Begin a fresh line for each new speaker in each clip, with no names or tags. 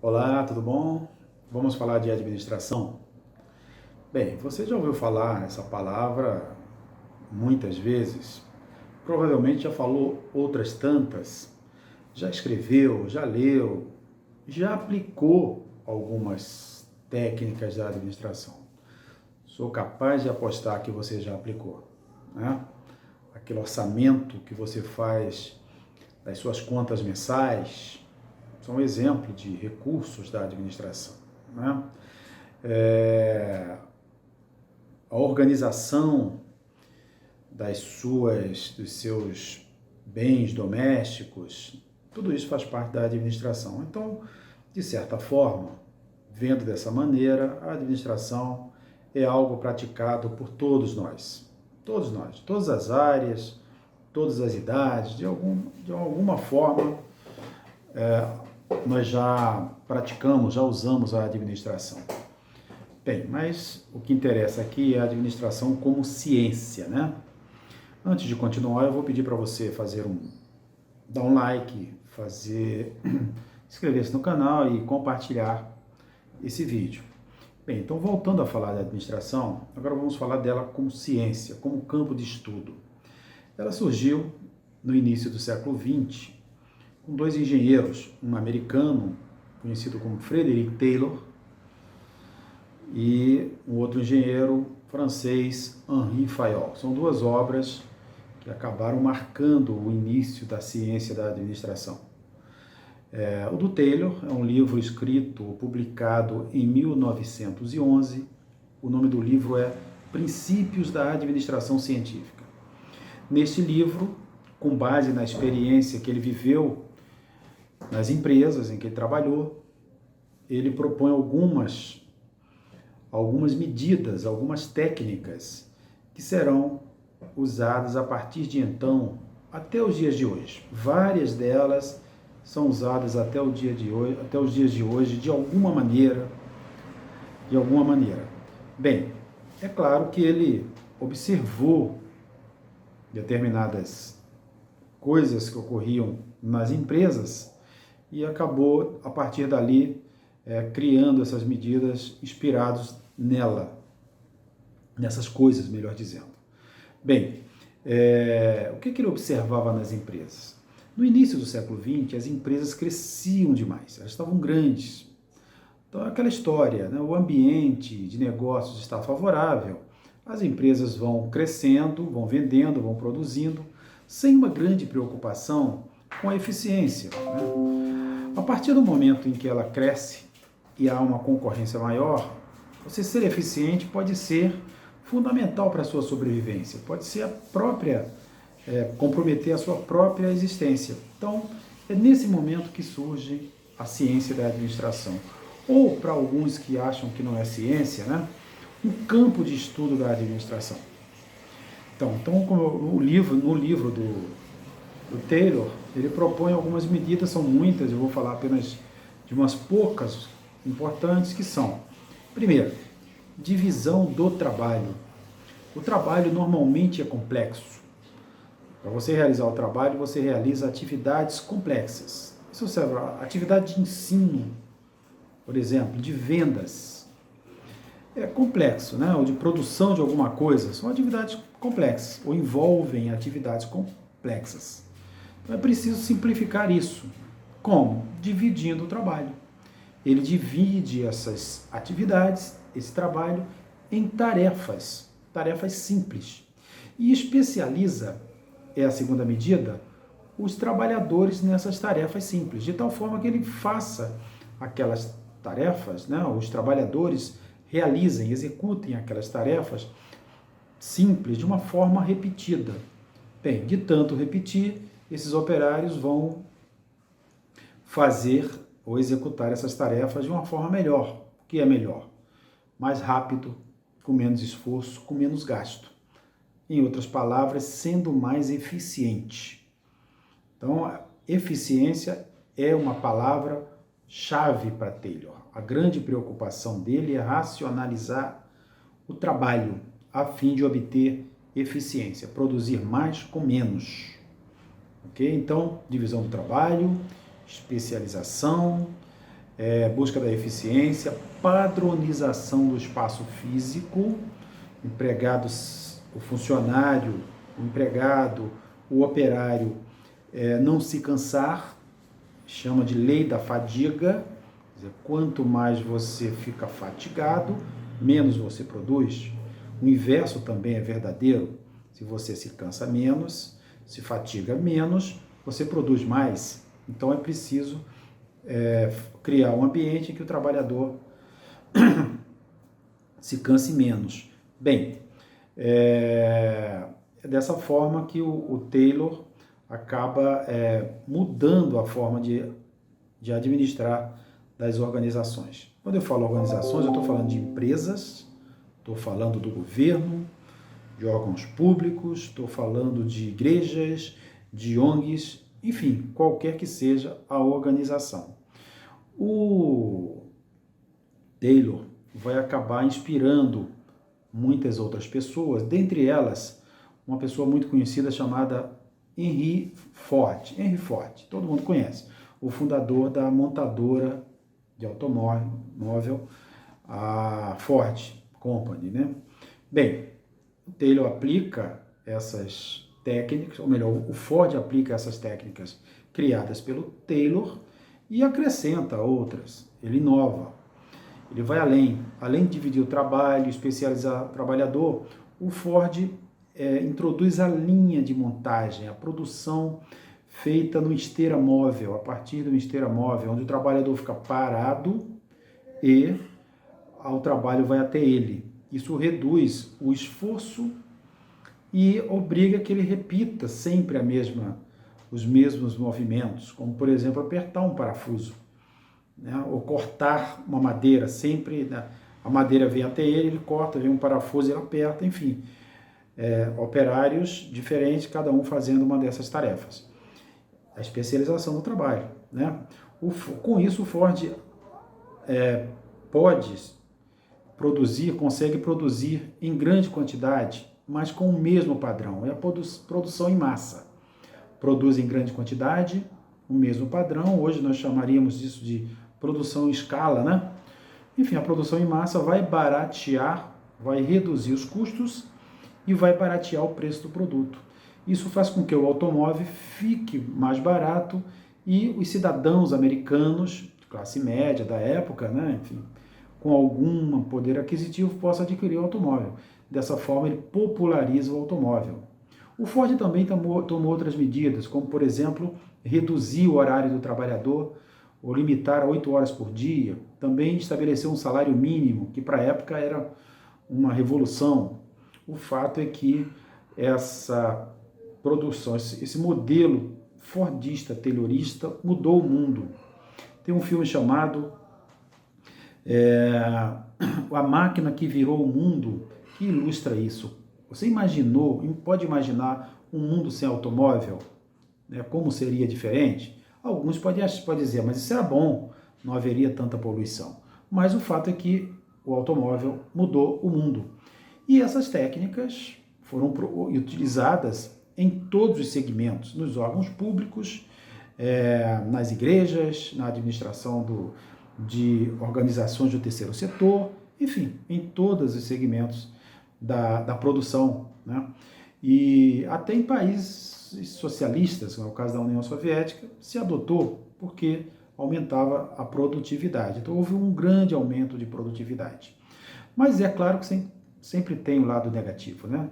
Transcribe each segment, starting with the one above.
Olá, tudo bom? Vamos falar de administração? Bem, você já ouviu falar essa palavra muitas vezes, provavelmente já falou outras tantas, já escreveu, já leu, já aplicou algumas técnicas da administração. Sou capaz de apostar que você já aplicou, né? Aquele orçamento que você faz das suas contas mensais são um exemplo de recursos da administração, né? É, a organização dos seus bens domésticos, tudo isso faz parte da administração. Então, de certa forma, vendo dessa maneira, a administração é algo praticado por todos nós, todas as áreas, todas as idades, de alguma forma, nós já praticamos, já usamos a administração. Bem, mas o que interessa aqui é a administração como ciência, né? Antes de continuar, eu vou pedir para você dar um like, inscrever-se no canal e compartilhar esse vídeo. Bem, então voltando a falar da administração, agora vamos falar dela como ciência, como campo de estudo. Ela surgiu no início do século XX, com dois engenheiros, um americano, conhecido como Frederick Taylor, e um outro engenheiro francês, Henri Fayol. São duas obras que acabaram marcando o início da ciência da administração. O do Taylor é um livro escrito, publicado em 1911. O nome do livro é Princípios da Administração Científica. Neste livro, com base na experiência que ele viveu nas empresas em que ele trabalhou, ele propõe algumas medidas, algumas técnicas que serão usadas a partir de então até os dias de hoje. Várias delas são usadas até os dias de hoje, de alguma maneira. Bem, é claro que ele observou determinadas coisas que ocorriam nas empresas e acabou, a partir dali, criando essas medidas inspirados nessas coisas, melhor dizendo. Bem, o que ele observava nas empresas? No início do século XX, as empresas cresciam demais, elas estavam grandes. Então, aquela história, né? O ambiente de negócios está favorável, as empresas vão crescendo, vão vendendo, vão produzindo, sem uma grande preocupação com a eficiência, né? A partir do momento em que ela cresce e há uma concorrência maior, você ser eficiente pode ser fundamental para a sua sobrevivência, pode ser comprometer a sua própria existência. Então, é nesse momento que surge a ciência da administração. Ou, para alguns que acham que não é ciência, né, um campo de estudo da administração. Então no livro do Taylor, ele propõe algumas medidas, são muitas, eu vou falar apenas de umas poucas importantes, que são: primeiro, divisão do trabalho. O trabalho normalmente é complexo. Para você realizar o trabalho, você realiza atividades complexas. Isso serve a atividade de ensino, por exemplo, de vendas. É complexo, né? Ou de produção de alguma coisa. São atividades complexas, ou envolvem atividades complexas. Então é preciso simplificar isso. Como? Dividindo o trabalho. Ele divide essas atividades, esse trabalho, em tarefas simples. E especializa, é a segunda medida, os trabalhadores nessas tarefas simples, de tal forma que ele faça aquelas tarefas, né, os trabalhadores executem aquelas tarefas simples de uma forma repetida. Bem, de tanto repetir, esses operários vão fazer ou executar essas tarefas de uma forma melhor. O que é melhor? Mais rápido, com menos esforço, com menos gasto. Em outras palavras, sendo mais eficiente. Então, eficiência é uma palavra-chave para Taylor. A grande preocupação dele é racionalizar o trabalho a fim de obter eficiência, produzir mais com menos. Ok? Então, divisão do trabalho, especialização, busca da eficiência, padronização do espaço físico, empregados, o funcionário, o empregado, o operário não se cansar, chama de lei da fadiga, quer dizer, quanto mais você fica fatigado, menos você produz. O inverso também é verdadeiro, se você se cansa menos, se fatiga menos, você produz mais. Então é preciso criar um ambiente em que o trabalhador se canse menos. Bem, é dessa forma que o Taylor acaba mudando a forma de administrar das organizações. Quando eu falo organizações, eu estou falando de empresas, estou falando do governo, de órgãos públicos, estou falando de igrejas, de ONGs, enfim, qualquer que seja a organização. O Taylor vai acabar inspirando muitas outras pessoas, dentre elas uma pessoa muito conhecida chamada Henry Ford. Henry Ford, todo mundo conhece, o fundador da montadora de automóvel, a Ford Company, né? Bem, o Taylor aplica essas técnicas, ou melhor, o Ford aplica essas técnicas criadas pelo Taylor e acrescenta outras, ele inova, ele vai além de dividir o trabalho, especializar o trabalhador, o Ford introduz a linha de montagem, a produção feita no esteira móvel, a partir do esteira móvel, onde o trabalhador fica parado e o trabalho vai até ele. Isso reduz o esforço e obriga que ele repita sempre os mesmos movimentos, como, por exemplo, apertar um parafuso, né? Ou cortar uma madeira, sempre, né? A madeira vem até ele, ele corta, vem um parafuso, ele aperta, enfim. Operários diferentes, cada um fazendo uma dessas tarefas. A especialização do trabalho, né? Com isso, o Ford consegue produzir em grande quantidade, mas com o mesmo padrão, é a produção em massa. Produz em grande quantidade, o mesmo padrão, hoje nós chamaríamos isso de produção em escala, né? Enfim, a produção em massa vai baratear, vai reduzir os custos e vai baratear o preço do produto. Isso faz com que o automóvel fique mais barato e os cidadãos americanos, de classe média da época, né, enfim, com algum poder aquisitivo, possam adquirir o automóvel. Dessa forma, ele populariza o automóvel. O Ford também tomou outras medidas, como, por exemplo, reduzir o horário do trabalhador, ou limitar a 8 horas por dia. Também estabeleceu um salário mínimo, que para a época era uma revolução. O fato é que essa produção, esse modelo fordista, taylorista, mudou o mundo. Tem um filme chamado A Máquina que Virou o Mundo, que ilustra isso. Você pode imaginar um mundo sem automóvel? Né? Como seria diferente? Alguns podem dizer, mas isso era bom, não haveria tanta poluição. Mas o fato é que o automóvel mudou o mundo. E essas técnicas foram utilizadas em todos os segmentos, nos órgãos públicos, nas igrejas, na administração de organizações do terceiro setor, enfim, em todos os segmentos da produção, né? E até em países socialistas, como é o caso da União Soviética, se adotou porque aumentava a produtividade. Então houve um grande aumento de produtividade. Mas é claro que sempre tem um lado negativo, né?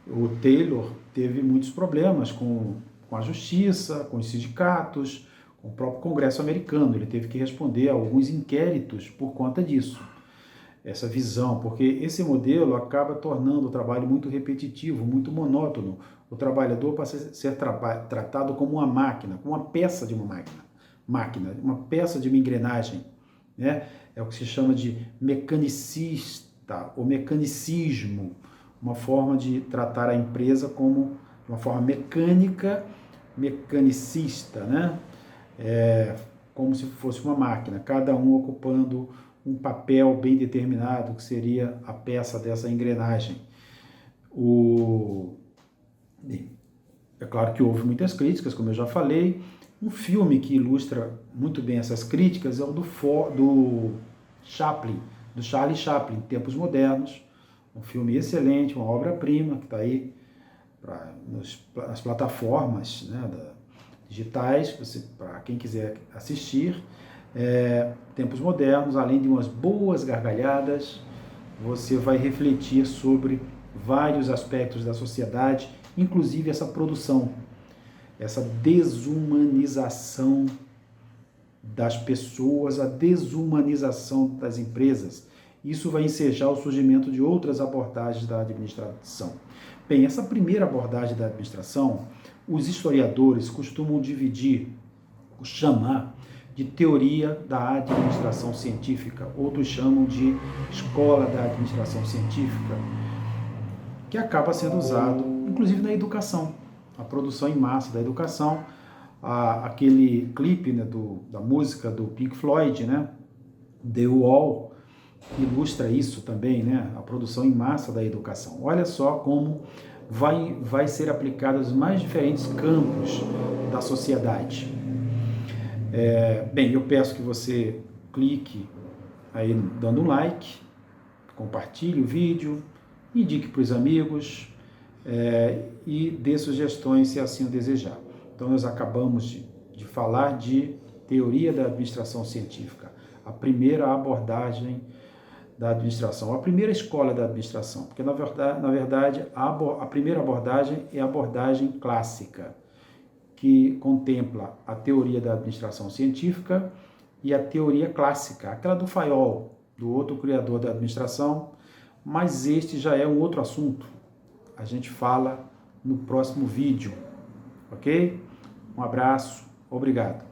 O Taylor teve muitos problemas com a justiça, com os sindicatos, com o próprio Congresso americano. Ele teve que responder a alguns inquéritos por conta disso. Essa visão, porque esse modelo acaba tornando o trabalho muito repetitivo, muito monótono. O trabalhador passa a ser tratado como uma máquina, como uma peça de uma uma peça de uma engrenagem, né? É o que se chama de mecanicista ou mecanicismo, uma forma de tratar a empresa como uma forma mecânica, mecanicista, né? Como se fosse uma máquina, cada um ocupando um papel bem determinado, que seria a peça dessa engrenagem. É claro que houve muitas críticas, como eu já falei, Um filme que ilustra muito bem essas críticas é o do Chaplin, do Charlie Chaplin, Tempos Modernos, um filme excelente, uma obra-prima, que está aí nas plataformas, né, digitais, para quem quiser assistir. Tempos Modernos, além de umas boas gargalhadas, você vai refletir sobre vários aspectos da sociedade, inclusive essa produção, essa desumanização das pessoas, a desumanização das empresas. Isso vai ensejar o surgimento de outras abordagens da administração. Bem, essa primeira abordagem da administração, os historiadores costumam chamar de teoria da administração científica, outros chamam de escola da administração científica, que acaba sendo usado, inclusive, na educação, a produção em massa da educação, aquele clipe, né, da música do Pink Floyd, né, The Wall, ilustra isso também, né, a produção em massa da educação. Olha só como vai ser aplicado os mais diferentes campos da sociedade. Bem, eu peço que você clique aí dando um like, compartilhe o vídeo, indique para os amigos e dê sugestões se assim o desejar. Então, nós acabamos de falar de teoria da administração científica, a primeira abordagem da administração, a primeira escola da administração, porque na verdade a primeira abordagem é a abordagem clássica, que contempla a teoria da administração científica e a teoria clássica, aquela do Fayol, do outro criador da administração, mas este já é um outro assunto. A gente fala no próximo vídeo, ok? Um abraço, obrigado.